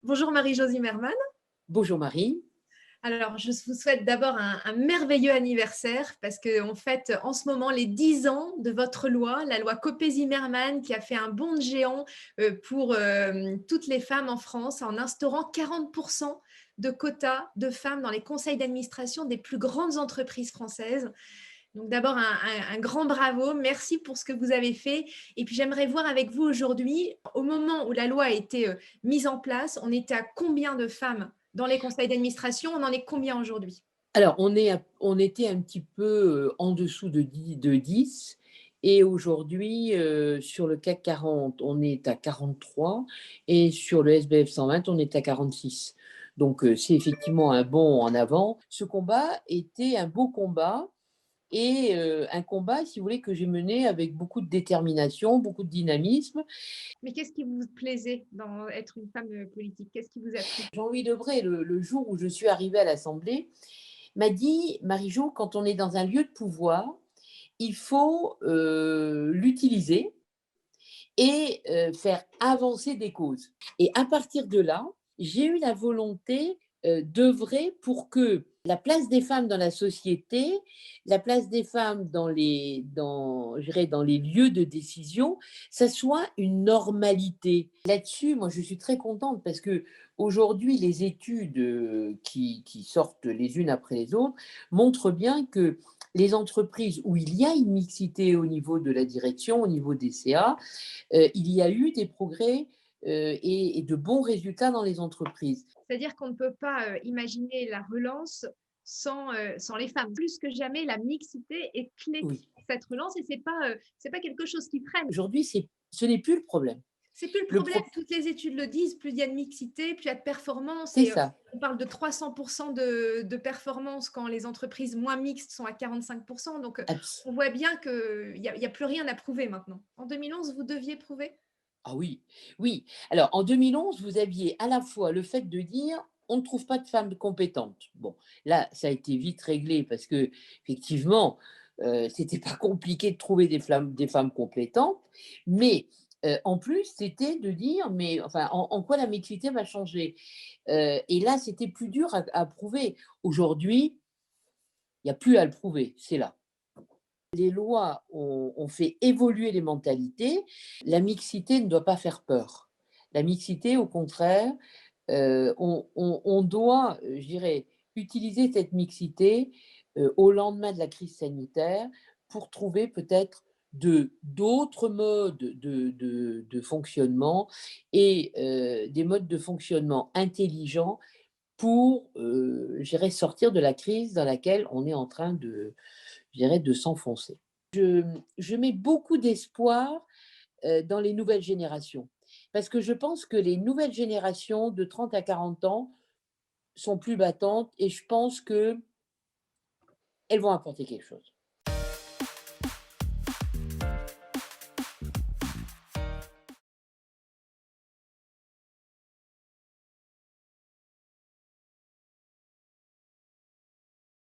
Bonjour Marie-Jo Zimmermann. Bonjour Marie. Alors, je vous souhaite d'abord un merveilleux anniversaire parce qu'on fête en ce moment les 10 ans de votre loi, la loi Copé-Zimmermann, qui a fait un bond de géant pour toutes les femmes en France en instaurant 40% de quotas de femmes dans les conseils d'administration des plus grandes entreprises françaises. Donc d'abord, un grand bravo. Merci pour ce que vous avez fait. Et puis j'aimerais voir avec vous aujourd'hui, au moment où la loi a été mise en place, on était à combien de femmes dans les conseils d'administration? On en est combien aujourd'hui? Alors, on était un petit peu en dessous de 10 et aujourd'hui, sur le CAC 40, on est à 43 et sur le SBF 120, on est à 46. Donc, c'est effectivement un bond en avant. Ce combat était un beau combat et un combat, si vous voulez, que j'ai mené avec beaucoup de détermination, beaucoup de dynamisme. Mais qu'est-ce qui vous plaisait dans être une femme politique? Qu'est-ce qui vous a plu? Jean-Louis Debré, le jour où je suis arrivée à l'Assemblée, m'a dit: «Marie-Jo, quand on est dans un lieu de pouvoir, il faut l'utiliser et faire avancer des causes». Et à partir de là, j'ai eu la volonté d'œuvrer pour que la place des femmes dans la société, la place des femmes je dirais, dans les lieux de décision, ça soit une normalité. Là-dessus, moi, je suis très contente parce que aujourd'hui, les études qui sortent les unes après les autres montrent bien que les entreprises où il y a une mixité au niveau de la direction, au niveau des CA, il y a eu des progrès et de bons résultats dans les entreprises. C'est-à-dire qu'on ne peut pas imaginer la relance sans les femmes. Plus que jamais, la mixité est clé Oui. pour cette relance et c'est pas quelque chose qui traîne. Aujourd'hui, ce n'est plus le problème. C'est plus le Le problème, pro toutes les études le disent, plus il y a de mixité, plus il y a de performance C'est et ça. on parle de 300% de performance quand les entreprises moins mixtes sont à 45%. Donc, Abs on voit bien qu'il y a plus rien à prouver maintenant. En 2011, vous deviez prouver? Ah oui, oui. Alors en 2011, vous aviez à la fois le fait de dire: «On ne trouve pas de femmes compétentes». Bon, là, ça a été vite réglé parce qu'effectivement, c'était pas compliqué de trouver des femmes compétentes, mais en plus, c'était de dire: «Mais enfin, en quoi la mixité va changer?» Et là, c'était plus dur à prouver. Aujourd'hui, il y a plus à le prouver, c'est là. Les lois ont fait évoluer les mentalités. La mixité ne doit pas faire peur. La mixité, au contraire, on doit, je dirais, utiliser cette mixité, au lendemain de la crise sanitaire pour trouver peut-être d'autres modes de fonctionnement et des modes de fonctionnement intelligents pour, je dirais, sortir de la crise dans laquelle on est en train je dirais, de s'enfoncer. Je mets beaucoup d'espoir dans les nouvelles générations. Parce que je pense que les nouvelles générations de 30 à 40 ans sont plus battantes et je pense qu'elles vont apporter quelque chose.